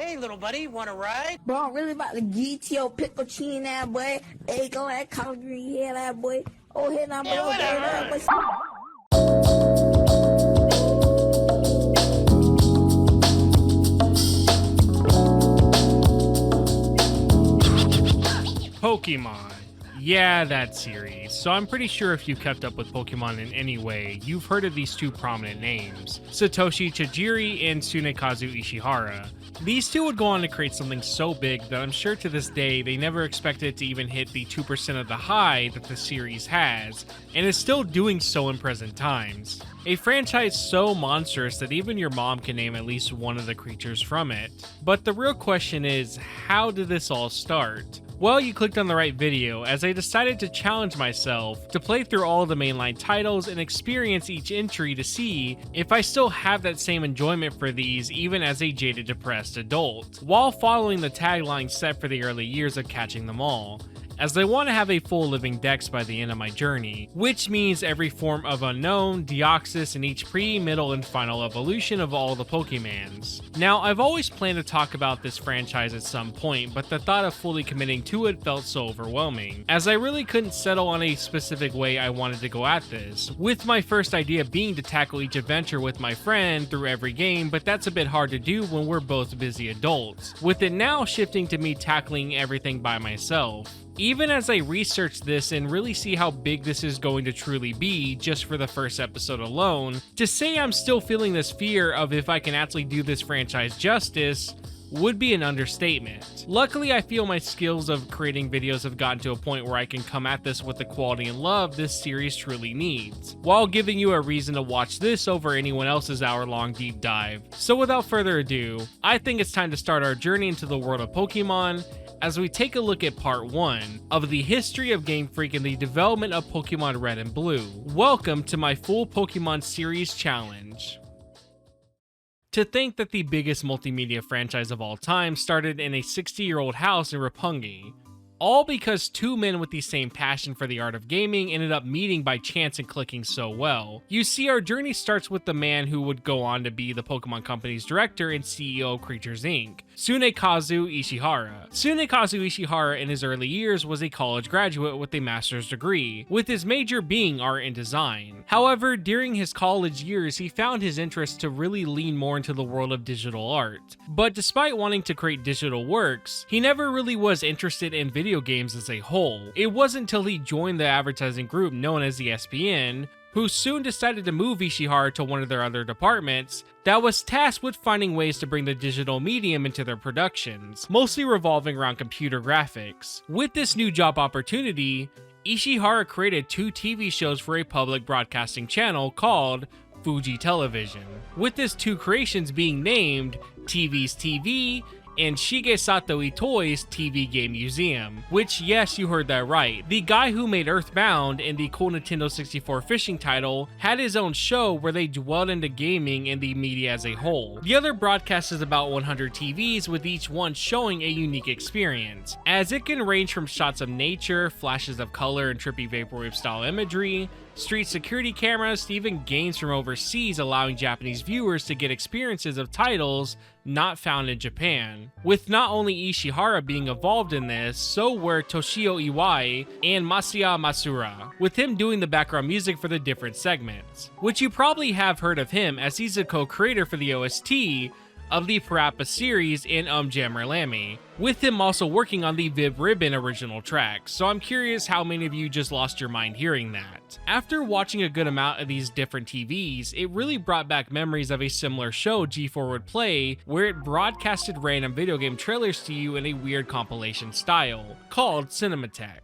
Hey, little buddy, wanna ride? Bro, I'm really about to get your pickle chin that boy. Hey, go that collard green hair that boy. Oh, hit that boy. Yeah, whatever. Pokemon. Yeah, that series. So I'm pretty sure if you've kept up with Pokemon in any way, you've heard of these two prominent names, Satoshi Tajiri and Tsunekazu Ishihara. These two would go on to create something so big that I'm sure to this day they never expected it to even hit the 2% of the high that the series has, and is still doing so in present times. A franchise so monstrous that even your mom can name at least one of the creatures from it. But the real question is, how did this all start? Well, you clicked on the right video, as I decided to challenge myself to play through all of the mainline titles and experience each entry to see if I still have that same enjoyment for these even as a jaded depressed adult, while following the tagline set for the early years of catching them all, as I want to have a full living dex by the end of my journey, which means every form of Unknown, Deoxys, and each pre, middle, and final evolution of all the Pokemans. Now, I've always planned to talk about this franchise at some point, but the thought of fully committing to it felt so overwhelming, as I really couldn't settle on a specific way I wanted to go at this, with my first idea being to tackle each adventure with my friend through every game, but that's a bit hard to do when we're both busy adults, with it now shifting to me tackling everything by myself. Even as I research this and really see how big this is going to truly be just for the first episode alone, to say I'm still feeling this fear of if I can actually do this franchise justice would be an understatement. Luckily, I feel my skills of creating videos have gotten to a point where I can come at this with the quality and love this series truly needs, while giving you a reason to watch this over anyone else's hour-long deep dive. So without further ado, I think it's time to start our journey into the world of Pokemon, as we take a look at part 1 of the history of Game Freak and the development of Pokemon Red and Blue. Welcome to my full Pokemon series challenge. To think that the biggest multimedia franchise of all time started in a 60-year-old house in Roppongi, all because two men with the same passion for the art of gaming ended up meeting by chance and clicking so well. You see, our journey starts with the man who would go on to be the Pokemon Company's director and CEO of Creatures Inc., Tsunekazu Ishihara. Tsunekazu Ishihara in his early years was a college graduate with a master's degree, with his major being art and design. However, during his college years, he found his interest to really lean more into the world of digital art. But despite wanting to create digital works, he never really was interested in video games as a whole. It wasn't until he joined the advertising group known as ESPN, who soon decided to move Ishihara to one of their other departments that was tasked with finding ways to bring the digital medium into their productions, mostly revolving around computer graphics. With this new job opportunity, Ishihara created 2 TV shows for a public broadcasting channel called Fuji Television, with his 2 creations being named TV's TV and Shigesato Itoi's TV Game Museum, which, yes, you heard that right. The guy who made Earthbound and the cool Nintendo 64 fishing title had his own show where they dwelled into gaming and the media as a whole. The other broadcast is about 100 TVs, with each one showing a unique experience, as it can range from shots of nature, flashes of color and trippy vaporwave style imagery, street security cameras, to even games from overseas, allowing Japanese viewers to get experiences of titles not found in Japan. With not only Ishihara being involved in this, so were Toshio Iwai and Masaya Masura, with him doing the background music for the different segments, which you probably have heard of him as he's a co-creator for the OST of the Parappa series in Jammer Lammy, with him also working on the Vib Ribbon original track, so I'm curious how many of you just lost your mind hearing that. After watching a good amount of these different TVs, it really brought back memories of a similar show G4 would play, where it broadcasted random video game trailers to you in a weird compilation style, called Cinematech.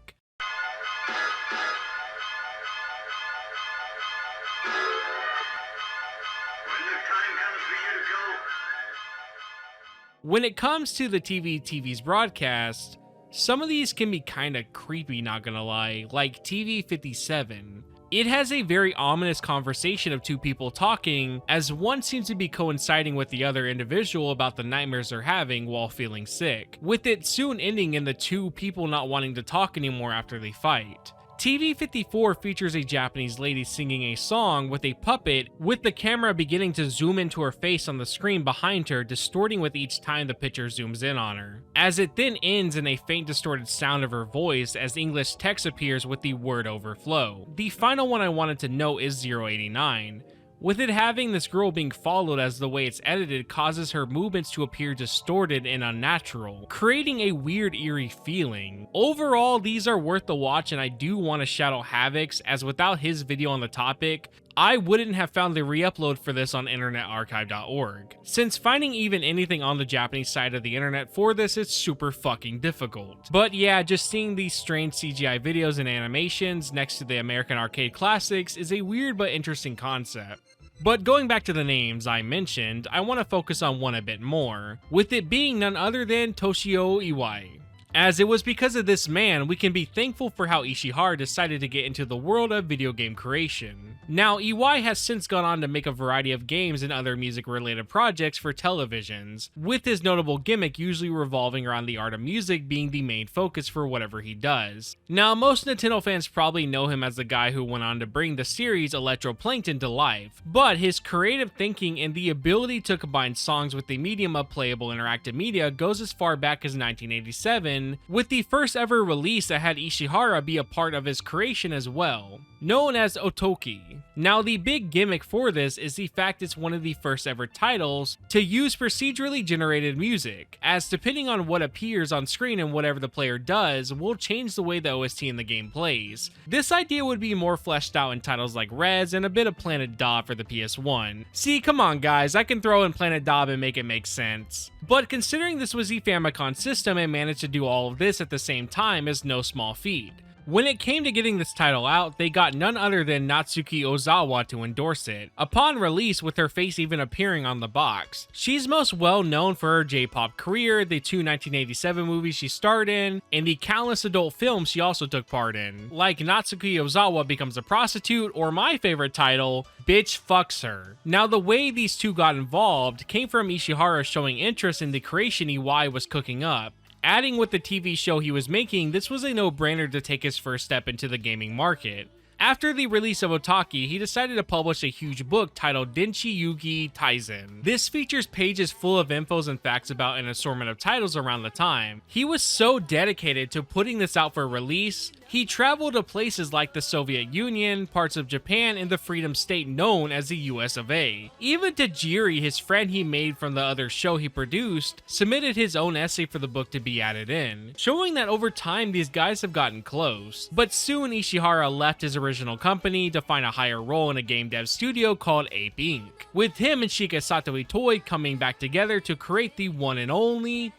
When it comes to the TV's broadcast, some of these can be kinda creepy, not gonna lie, like TV 57. It has a very ominous conversation of 2 people talking, as one seems to be coinciding with the other individual about the nightmares they're having while feeling sick, with it soon ending in the 2 people not wanting to talk anymore after they fight. TV54 features a Japanese lady singing a song with a puppet, with the camera beginning to zoom into her face on the screen behind her, distorting with each time the picture zooms in on her, as it then ends in a faint distorted sound of her voice as English text appears with the word overflow. The final one I wanted to note is 089. With it having this girl being followed, as the way it's edited causes her movements to appear distorted and unnatural, creating a weird eerie feeling. Overall, these are worth the watch, and I do want to shout out Havix, as without his video on the topic, I wouldn't have found the re-upload for this on internetarchive.org. Since finding even anything on the Japanese side of the internet for this is super fucking difficult. But yeah, just seeing these strange CGI videos and animations next to the American arcade classics is a weird but interesting concept. But going back to the names I mentioned, I want to focus on one a bit more, with it being none other than Toshio Iwai. As it was because of this man we can be thankful for how Ishihara decided to get into the world of video game creation. Now, Iwai has since gone on to make a variety of games and other music-related projects for televisions, with his notable gimmick usually revolving around the art of music being the main focus for whatever he does. Now, most Nintendo fans probably know him as the guy who went on to bring the series Electroplankton to life, but his creative thinking and the ability to combine songs with the medium of playable interactive media goes as far back as 1987, with the first ever release that had Ishihara be a part of his creation as well, known as Otoki. Now, the big gimmick for this is the fact it's one of the first ever titles to use procedurally generated music, as depending on what appears on screen and whatever the player does will change the way the OST in the game plays. This idea would be more fleshed out in titles like Rez and a bit of Planet Dob for the PS1. See, come on guys, I can throw in Planet Dob and make it make sense. But considering this was the Famicom system and managed to do all of this at the same time is no small feat. When it came to getting this title out, they got none other than Natsuki Ozawa to endorse it, upon release with her face even appearing on the box. She's most well known for her J-pop career, the two 1987 movies she starred in, and the countless adult films she also took part in, like Natsuki Ozawa Becomes a Prostitute, or my favorite title, Bitch Fucks Her. Now, the way these two got involved came from Ishihara showing interest in the creation Iwai was cooking up. Adding with the TV show he was making, this was a no-brainer to take his first step into the gaming market. After the release of Otaki, he decided to publish a huge book titled Denshi Yugi Taizen. This features pages full of infos and facts about an assortment of titles around the time. He was so dedicated to putting this out for release, he traveled to places like the Soviet Union, parts of Japan, and the freedom state known as the US of A. Even Tajiri, his friend he made from the other show he produced, submitted his own essay for the book to be added in, showing that over time these guys have gotten close. But soon Ishihara left his original company to find a higher role in a game dev studio called Ape Inc., with him and Shika Sato Itoi coming back together to create the one and only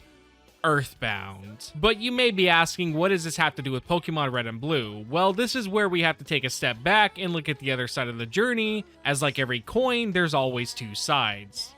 Earthbound. But you may be asking, what does this have to do with Pokemon Red and Blue? Well, this is where we have to take a step back and look at the other side of the journey, as like every coin, there's always two sides.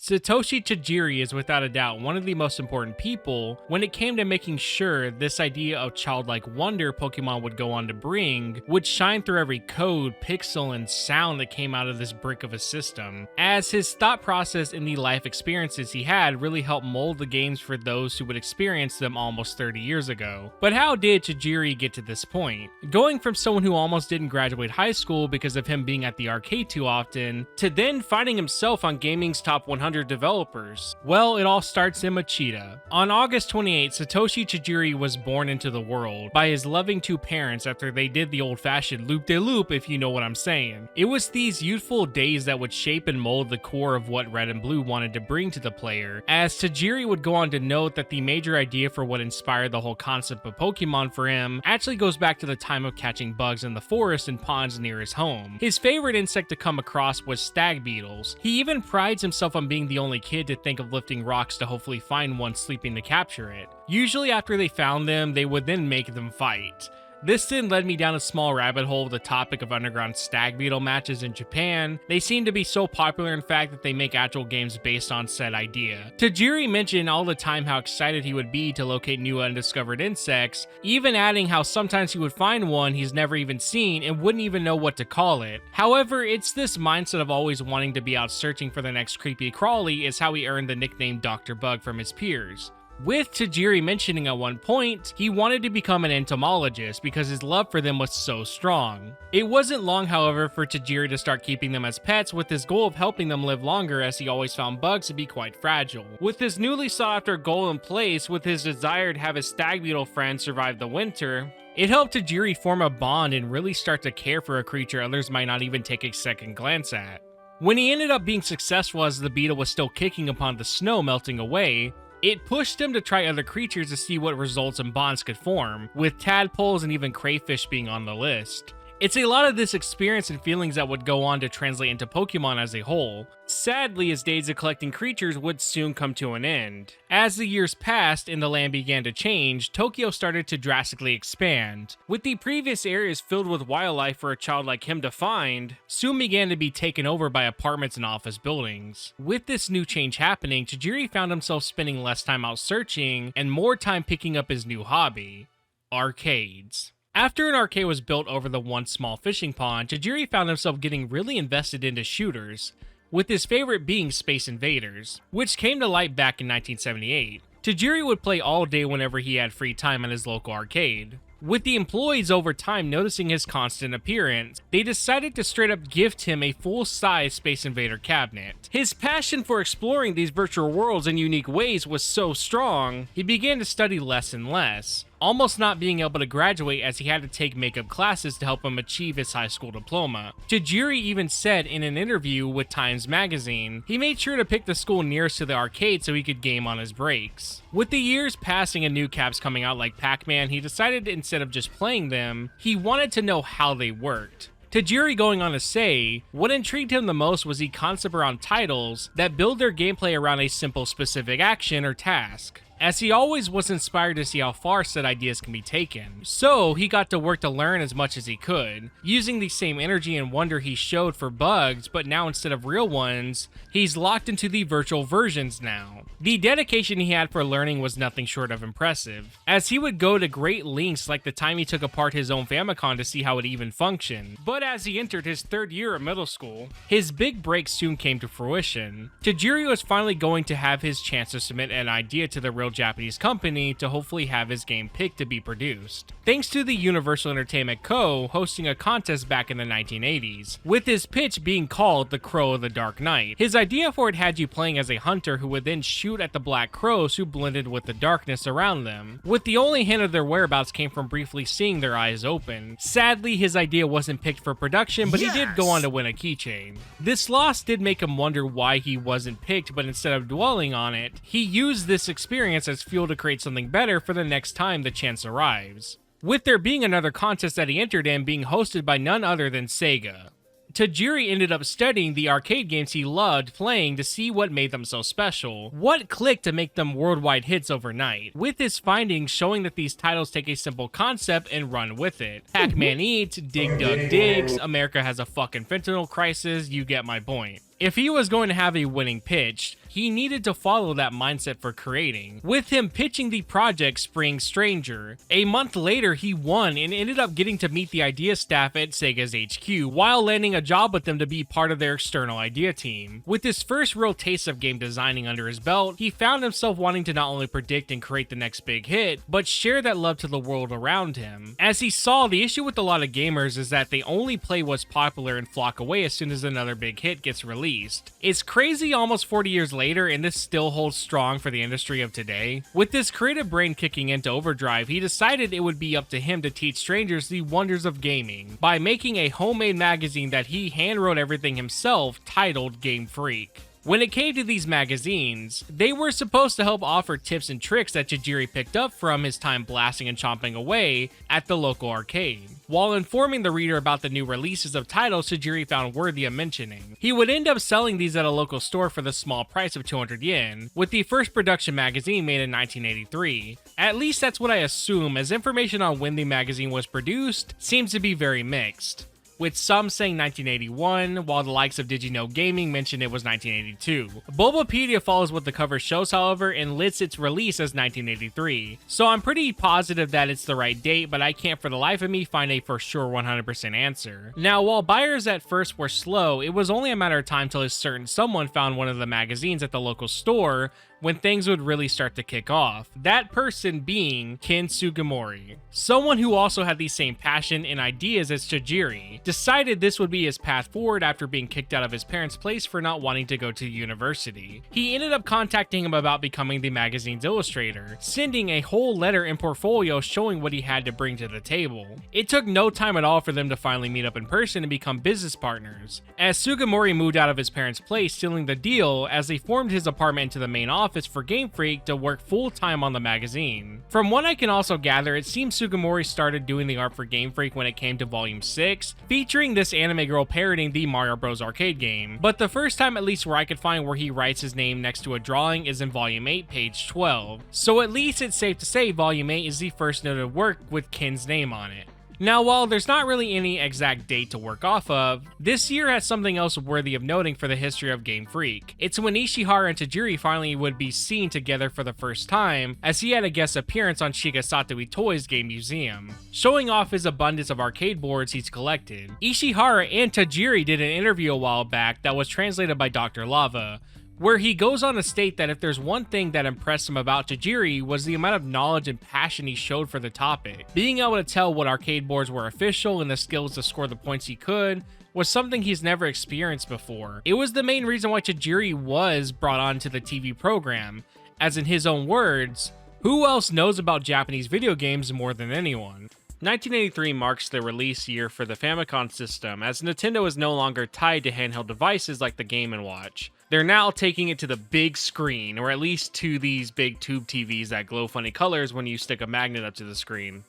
Satoshi Tajiri is without a doubt one of the most important people when it came to making sure this idea of childlike wonder Pokemon would go on to bring would shine through every code, pixel, and sound that came out of this brick of a system, as his thought process and the life experiences he had really helped mold the games for those who would experience them almost 30 years ago. But how did Tajiri get to this point? Going from someone who almost didn't graduate high school because of him being at the arcade too often, to then finding himself on gaming's top 100 developers. Well, it all starts in Machida. On August 28, Satoshi Tajiri was born into the world by his loving two parents after they did the old-fashioned loop-de-loop, if you know what I'm saying. It was these youthful days that would shape and mold the core of what Red and Blue wanted to bring to the player, as Tajiri would go on to note that the major idea for what inspired the whole concept of Pokemon for him actually goes back to the time of catching bugs in the forest and ponds near his home. His favorite insect to come across was stag beetles. He even prides himself on being the only kid to think of lifting rocks to hopefully find one sleeping to capture it. Usually after they found them, they would then make them fight. This then led me down a small rabbit hole with the topic of underground stag beetle matches in Japan. They seem to be so popular in fact that they make actual games based on said idea. Tajiri mentioned all the time how excited he would be to locate new undiscovered insects, even adding how sometimes he would find one he's never even seen and wouldn't even know what to call it. However, it's this mindset of always wanting to be out searching for the next creepy crawly is how he earned the nickname Dr. Bug from his peers. with Tajiri mentioning at one point he wanted to become an entomologist because his love for them was so strong. It wasn't long, however, for Tajiri to start keeping them as pets with his goal of helping them live longer, as he always found bugs to be quite fragile. With this newly sought after goal in place, with his desire to have his stag beetle friend survive the winter, it helped Tajiri form a bond and really start to care for a creature others might not even take a second glance at. When he ended up being successful as the beetle was still kicking upon the snow melting away, it pushed him to try other creatures to see what results and bonds could form, with tadpoles and even crayfish being on the list. It's a lot of this experience and feelings that would go on to translate into Pokemon as a whole. Sadly, his days of collecting creatures would soon come to an end. As the years passed and the land began to change, Tokyo started to drastically expand. With the previous areas filled with wildlife for a child like him to find, soon began to be taken over by apartments and office buildings. With this new change happening, Tajiri found himself spending less time out searching and more time picking up his new hobby: arcades. After an arcade was built over the once small fishing pond, Tajiri found himself getting really invested into shooters, with his favorite being Space Invaders, which came to light back in 1978. Tajiri would play all day whenever he had free time at his local arcade. With the employees over time noticing his constant appearance, they decided to straight up gift him a full-size Space Invader cabinet. His passion for exploring these virtual worlds in unique ways was so strong, he began to study less and less, almost not being able to graduate as he had to take makeup classes to help him achieve his high school diploma. Tajiri even said in an interview with Times magazine, he made sure to pick the school nearest to the arcade so he could game on his breaks. With the years passing and new caps coming out like Pac-Man, he decided instead of just playing them, he wanted to know how they worked. Tajiri going on to say, what intrigued him the most was the concept around titles that build their gameplay around a simple specific action or task, as he always was inspired to see how far said ideas can be taken. So he got to work to learn as much as he could, using the same energy and wonder he showed for bugs, but now instead of real ones, he's locked into the virtual versions now. The dedication he had for learning was nothing short of impressive, as he would go to great lengths like the time he took apart his own Famicom to see how it even functioned. But as he entered his third year of middle school, his big break soon came to fruition. Tajiri was finally going to have his chance to submit an idea to the real Japanese company to hopefully have his game picked to be produced, thanks to the Universal Entertainment Co. hosting a contest back in the 1980s, with his pitch being called The Crow of the Dark Knight. His idea for it had you playing as a hunter who would then shoot at the black crows who blended with the darkness around them, with the only hint of their whereabouts came from briefly seeing their eyes open. Sadly, his idea wasn't picked for production, but he did go on to win a keychain. This loss did make him wonder why he wasn't picked, but instead of dwelling on it, he used this experience as fuel to create something better for the next time the chance arrives, with there being another contest that he entered in being hosted by none other than Sega. Tajiri ended up studying the arcade games he loved playing to see what made them so special, what clicked to make them worldwide hits overnight, with his findings showing that these titles take a simple concept and run with it. Pac-Man Eats, Dig Dug Digs, America Has a Fucking Fentanyl Crisis, you get my point. If he was going to have a winning pitch, he needed to follow that mindset for creating, with him pitching the project Spring Stranger. A month later, he won and ended up getting to meet the idea staff at Sega's HQ, while landing a job with them to be part of their external idea team. With his first real taste of game designing under his belt, he found himself wanting to not only predict and create the next big hit, but share that love to the world around him. As he saw, the issue with a lot of gamers is that they only play what's popular and flock away as soon as another big hit gets released. It's crazy almost 40 years later, and this still holds strong for the industry of today. With this creative brain kicking into overdrive, he decided it would be up to him to teach strangers the wonders of gaming by making a homemade magazine that he handwrote everything himself, titled Game Freak. When it came to these magazines, they were supposed to help offer tips and tricks that Tajiri picked up from his time blasting and chomping away at the local arcade, while informing the reader about the new releases of titles Tajiri found worthy of mentioning. He would end up selling these at a local store for the small price of 200 yen, with the first production magazine made in 1983. At least that's what I assume, as information on when the magazine was produced seems to be very mixed, with some saying 1981, while the likes of Did You Know Gaming mentioned it was 1982. Bulbapedia follows what the cover shows, however, and lists its release as 1983. So I'm pretty positive that it's the right date, but I can't for the life of me find a for sure 100% answer. Now, while buyers at first were slow, it was only a matter of time till a certain someone found one of the magazines at the local store when things would really start to kick off. That person being Ken Sugimori. Someone who also had the same passion and ideas as Tajiri, decided this would be his path forward after being kicked out of his parents' place for not wanting to go to university. He ended up contacting him about becoming the magazine's illustrator, sending a whole letter and portfolio showing what he had to bring to the table. It took no time at all for them to finally meet up in person and become business partners, as Sugimori moved out of his parents' place, sealing the deal as they formed his apartment into the main office for Game Freak to work full-time on the magazine. From what I can also gather, it seems Sugimori started doing the art for Game Freak when it came to Volume 6, featuring this anime girl parodying the Mario Bros. Arcade game. But the first time, at least where I could find, where he writes his name next to a drawing is in Volume 8, page 12. So at least it's safe to say Volume 8 is the first noted work with Ken's name on it. Now, while there's not really any exact date to work off of, this year has something else worthy of noting for the history of Game Freak. It's when Ishihara and Tajiri finally would be seen together for the first time, as he had a guest appearance on Shiga Satoshi Toys Game Museum, showing off his abundance of arcade boards he's collected. Ishihara and Tajiri did an interview a while back that was translated by Dr. Lava, where he goes on to state that if there's one thing that impressed him about Tajiri was the amount of knowledge and passion he showed for the topic. Being able to tell what arcade boards were official and the skills to score the points he could was something he's never experienced before. It was the main reason why Tajiri was brought onto the TV program, as in his own words, "Who else knows about Japanese video games more than anyone?" 1983 marks the release year for the Famicom system, as Nintendo is no longer tied to handheld devices like the Game & Watch. They're now taking it to the big screen, or at least to these big tube TVs that glow funny colors when you stick a magnet up to the screen.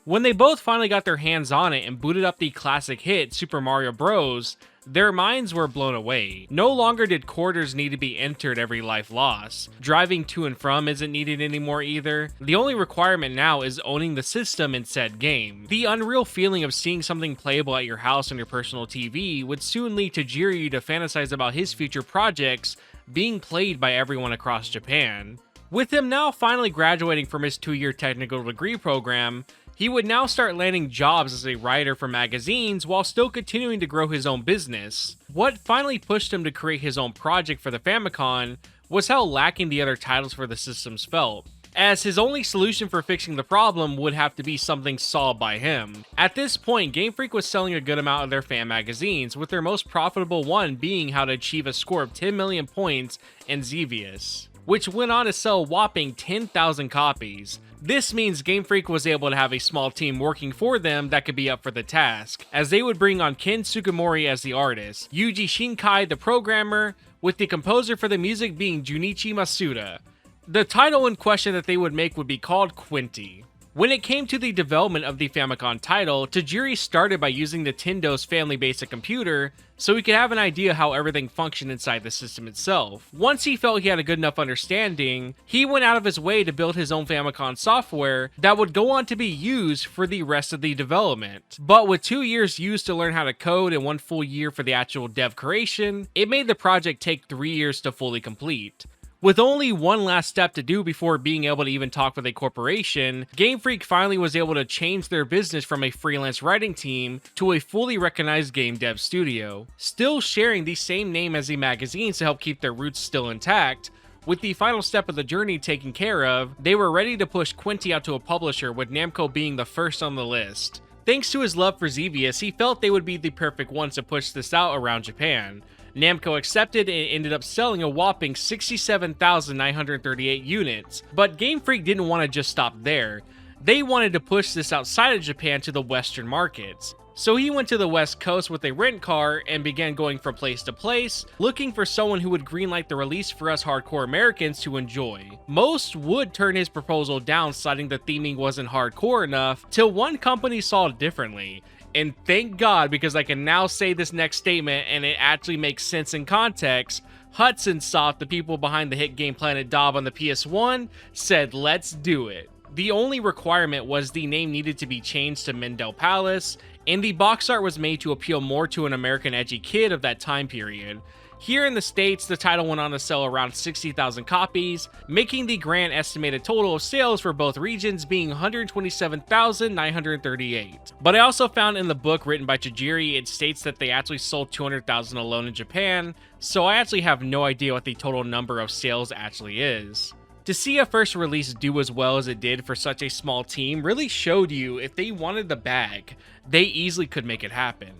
When they both finally got their hands on it and booted up the classic hit Super Mario Bros., their minds were blown away. No longer did quarters need to be entered every life lost. Driving to and from isn't needed anymore either. The only requirement now is owning the system in said game. The unreal feeling of seeing something playable at your house on your personal TV would soon lead Tajiri to fantasize about his future projects being played by everyone across Japan. With him now finally graduating from his 2-year technical degree program, he would now start landing jobs as a writer for magazines while still continuing to grow his own business. What finally pushed him to create his own project for the Famicom was how lacking the other titles for the systems felt, as his only solution for fixing the problem would have to be something solved by him. At this point, Game Freak was selling a good amount of their fan magazines, with their most profitable one being how to achieve a score of 10 million points in Xevious, which went on to sell a whopping 10,000 copies. This means Game Freak was able to have a small team working for them that could be up for the task, as they would bring on Ken Sugimori as the artist, Yuji Shinkai the programmer, with the composer for the music being Junichi Masuda. The title in question that they would make would be called Quinty. When it came to the development of the Famicom title, Tajiri started by using Nintendo's Family Basic computer so he could have an idea how everything functioned inside the system itself. Once he felt he had a good enough understanding, he went out of his way to build his own Famicom software that would go on to be used for the rest of the development. But with 2 years used to learn how to code and 1 full year for the actual dev creation, it made the project take 3 years to fully complete. With only one last step to do before being able to even talk with a corporation, Game Freak finally was able to change their business from a freelance writing team to a fully recognized game dev studio, still sharing the same name as the magazines to help keep their roots still intact. With the final step of the journey taken care of, they were ready to push Quinty out to a publisher, with Namco being the first on the list. Thanks to his love for Xevious, he felt they would be the perfect ones to push this out around Japan. Namco accepted and ended up selling a whopping 67,938 units, but Game Freak didn't want to just stop there. They wanted to push this outside of Japan to the Western markets. So he went to the West Coast with a rent car and began going from place to place, looking for someone who would greenlight the release for us hardcore Americans to enjoy. Most would turn his proposal down, citing the theming wasn't hardcore enough, till one company saw it differently. And thank God, because I can now say this next statement and it actually makes sense in context. Hudson Soft, the people behind the hit game Planet Dob on the PS1, said let's do it. The only requirement was the name needed to be changed to Mendel Palace, and the box art was made to appeal more to an American edgy kid of that time period. Here in the States, the title went on to sell around 60,000 copies, making the grand estimated total of sales for both regions being 127,938. But I also found in the book written by Tajiri, it states that they actually sold 200,000 alone in Japan, so I actually have no idea what the total number of sales actually is. To see a first release do as well as it did for such a small team really showed you if they wanted the bag, they easily could make it happen.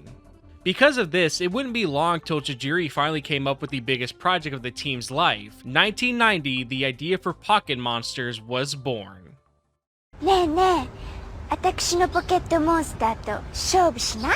Because of this, it wouldn't be long till Tajiri finally came up with the biggest project of the team's life. 1990, the idea for Pocket Monsters was born. ねえねえ、私のポケットモンスターと勝負しない？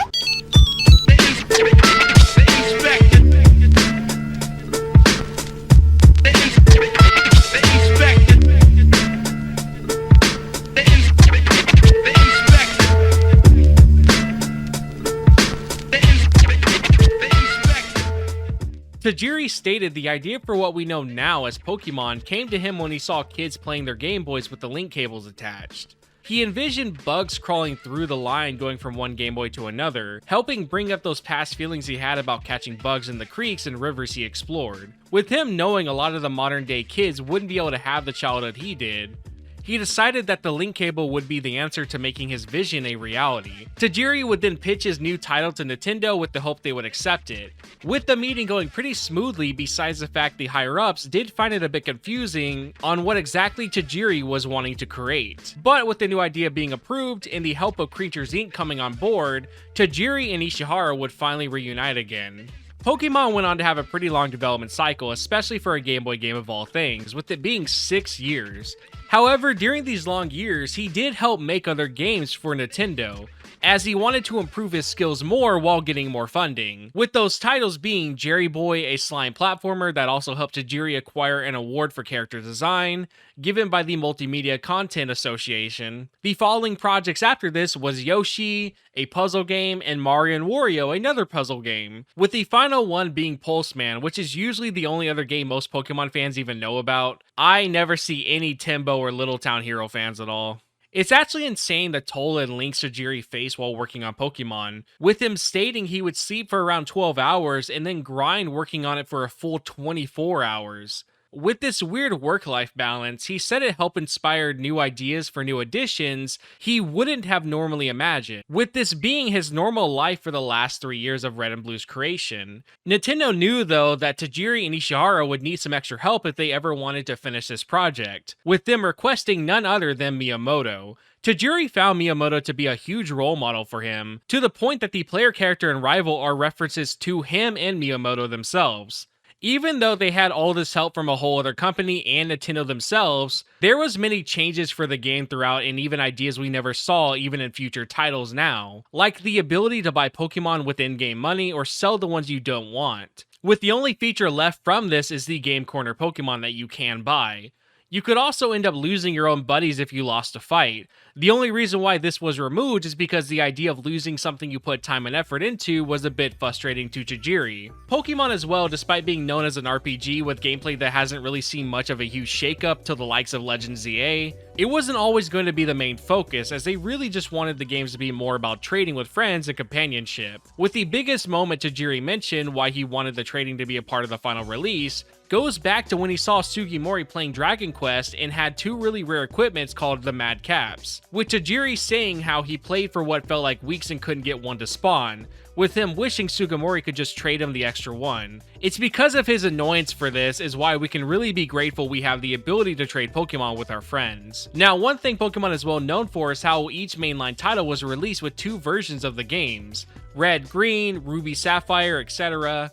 Tajiri stated the idea for what we know now as Pokemon came to him when he saw kids playing their Game Boys with the link cables attached. He envisioned bugs crawling through the line going from one Game Boy to another, helping bring up those past feelings he had about catching bugs in the creeks and rivers he explored. With him knowing a lot of the modern day kids wouldn't be able to have the childhood he did, he decided that the link cable would be the answer to making his vision a reality. Tajiri would then pitch his new title to Nintendo with the hope they would accept it, with the meeting going pretty smoothly besides the fact the higher-ups did find it a bit confusing on what exactly Tajiri was wanting to create. But with the new idea being approved and the help of Creatures Inc. coming on board, Tajiri and Ishihara would finally reunite again. Pokemon went on to have a pretty long development cycle, especially for a Game Boy game of all things, with it being 6 years. However, during these long years, he did help make other games for Nintendo, as he wanted to improve his skills more while getting more funding, with those titles being Jerry Boy, a slime platformer that also helped Tajiri acquire an award for character design, given by the Multimedia Content Association. The following projects after this was Yoshi, a puzzle game, and Mario & Wario, another puzzle game, with the final one being Pulseman, which is usually the only other game most Pokemon fans even know about. I never see any Timbo or Little Town Hero fans at all. It's actually insane the toll and links Tajiri faced while working on Pokemon, with him stating he would sleep for around 12 hours and then grind working on it for a full 24 hours. With this weird work-life balance, he said it helped inspire new ideas for new additions he wouldn't have normally imagined, with this being his normal life for the last 3 years of Red and Blue's creation. Nintendo knew, though, that Tajiri and Ishihara would need some extra help if they ever wanted to finish this project, with them requesting none other than Miyamoto. Tajiri found Miyamoto to be a huge role model for him, to the point that the player character and rival are references to him and Miyamoto themselves. Even though they had all this help from a whole other company and Nintendo themselves, there was many changes for the game throughout and even ideas we never saw even in future titles now, like the ability to buy Pokemon with in-game money or sell the ones you don't want. With the only feature left from this is the Game Corner Pokemon that you can buy. You could also end up losing your own buddies if you lost a fight. The only reason why this was removed is because the idea of losing something you put time and effort into was a bit frustrating to Tajiri. Pokemon as well, despite being known as an RPG with gameplay that hasn't really seen much of a huge shakeup to the likes of Legends ZA, it wasn't always going to be the main focus, as they really just wanted the games to be more about trading with friends and companionship. With the biggest moment Tajiri mentioned why he wanted the trading to be a part of the final release, goes back to when he saw Sugimori playing Dragon Quest and had two really rare equipments called the Mad Caps, with Tajiri saying how he played for what felt like weeks and couldn't get one to spawn, with him wishing Sugimori could just trade him the extra one. It's because of his annoyance for this is why we can really be grateful we have the ability to trade Pokemon with our friends. Now, one thing Pokemon is well known for is how each mainline title was released with two versions of the games, Red, Green, Ruby, Sapphire, etc.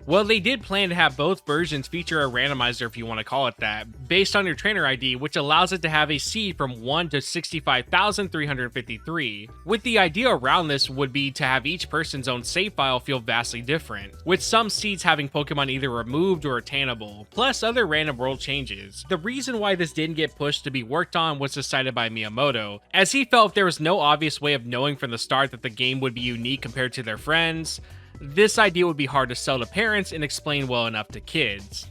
Well, they did plan to have both versions feature a randomizer, if you want to call it that, based on your trainer ID, which allows it to have a seed from 1 to 65,353. With the idea around this would be to have each person's own save file feel vastly different, with some seeds having Pokemon either removed or attainable, plus other random world changes. The reason why this didn't get pushed to be worked on was decided by Miyamoto, as he felt if there was no obvious way of knowing from the start that the game would be unique compared to their friends, this idea would be hard to sell to parents and explain well enough to kids.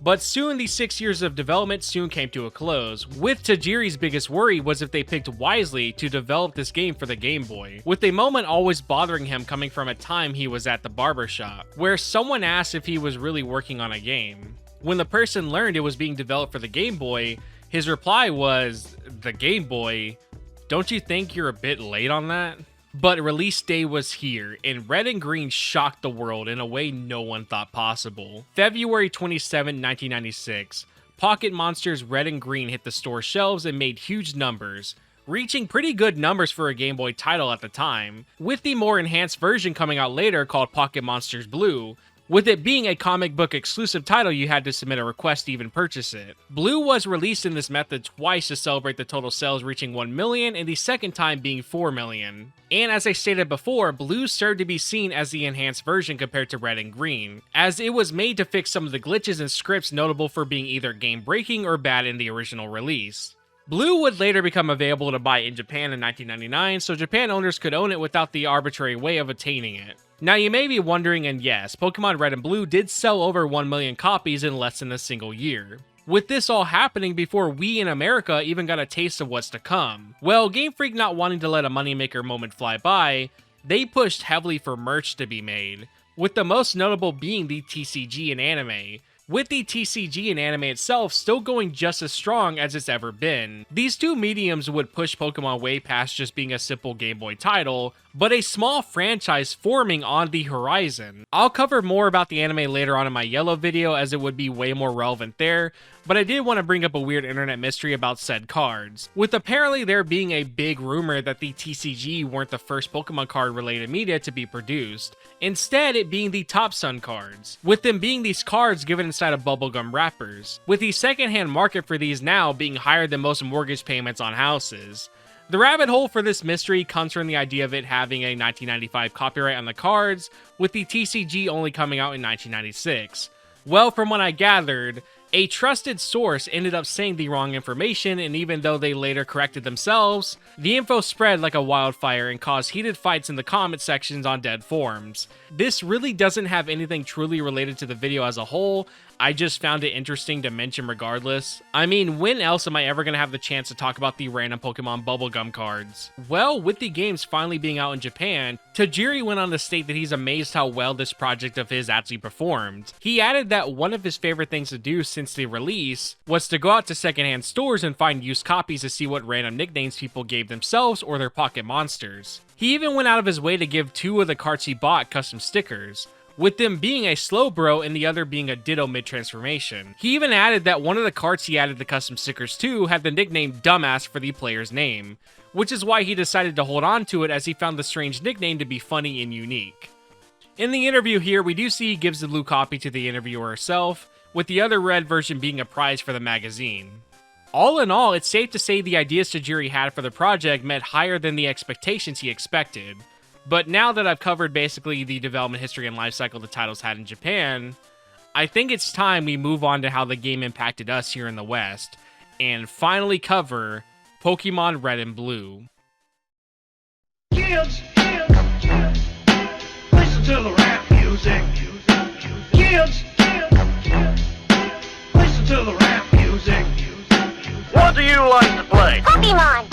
But soon, the 6 years of development soon came to a close, with Tajiri's biggest worry was if they picked wisely to develop this game for the Game Boy, with a moment always bothering him coming from a time he was at the barber shop, where someone asked if he was really working on a game. When the person learned it was being developed for the Game Boy, his reply was, "The Game Boy? Don't you think you're a bit late on that?" But release day was here, and Red and Green shocked the world in a way no one thought possible. February 27, 1996, Pocket Monsters Red and Green hit the store shelves and made huge numbers, reaching pretty good numbers for a Game Boy title at the time, with the more enhanced version coming out later called Pocket Monsters Blue. With it being a comic book exclusive title, you had to submit a request to even purchase it. Blue was released in this method twice to celebrate the total sales reaching 1 million and the second time being 4 million. And as I stated before, Blue served to be seen as the enhanced version compared to Red and Green, as it was made to fix some of the glitches and scripts notable for being either game-breaking or bad in the original release. Blue would later become available to buy in Japan in 1999, so Japan owners could own it without the arbitrary way of attaining it. Now you may be wondering, and yes, Pokemon Red and Blue did sell over 1 million copies in less than a single year. With this all happening before we in America even got a taste of what's to come. Well, Game Freak not wanting to let a moneymaker moment fly by, they pushed heavily for merch to be made, with the most notable being the TCG in anime, with the TCG and anime itself still going just as strong as it's ever been. These two mediums would push Pokemon way past just being a simple Game Boy title, but a small franchise forming on the horizon. I'll cover more about the anime later on in my yellow video as it would be way more relevant there, but I did want to bring up a weird internet mystery about said cards, with apparently there being a big rumor that the TCG weren't the first Pokemon card related media to be produced, instead it being the Top Sun cards, with them being these cards given inside of bubblegum wrappers, with the secondhand market for these now being higher than most mortgage payments on houses. The rabbit hole for this mystery comes from the idea of it having a 1995 copyright on the cards, with the TCG only coming out in 1996. Well, from what I gathered, a trusted source ended up saying the wrong information, and even though they later corrected themselves, the info spread like a wildfire and caused heated fights in the comment sections on dead forums. This really doesn't have anything truly related to the video as a whole, I just found it interesting to mention regardless. I mean, when else am I ever going to have the chance to talk about the random Pokemon bubblegum cards? Well, with the games finally being out in Japan, Tajiri went on to state that he's amazed how well this project of his actually performed. He added that one of his favorite things to do since the release was to go out to secondhand stores and find used copies to see what random nicknames people gave themselves or their pocket monsters. He even went out of his way to give 2 of the carts he bought custom stickers, with them being a Slowbro and the other being a Ditto mid-transformation. He even added that one of the carts he added the custom stickers to had the nickname Dumbass for the player's name, which is why he decided to hold on to it as he found the strange nickname to be funny and unique. In the interview here, we do see he gives the blue copy to the interviewer herself, with the other red version being a prize for the magazine. All in all, it's safe to say the ideas Tajiri had for the project met higher than the expectations he expected. But now that I've covered basically the development history and life cycle the titles had in Japan, I think it's time we move on to how the game impacted us here in the West, and finally cover Pokemon Red and Blue. Kids, listen to the rap music. Kids, listen to the rap music. What do you like to play? Pokemon!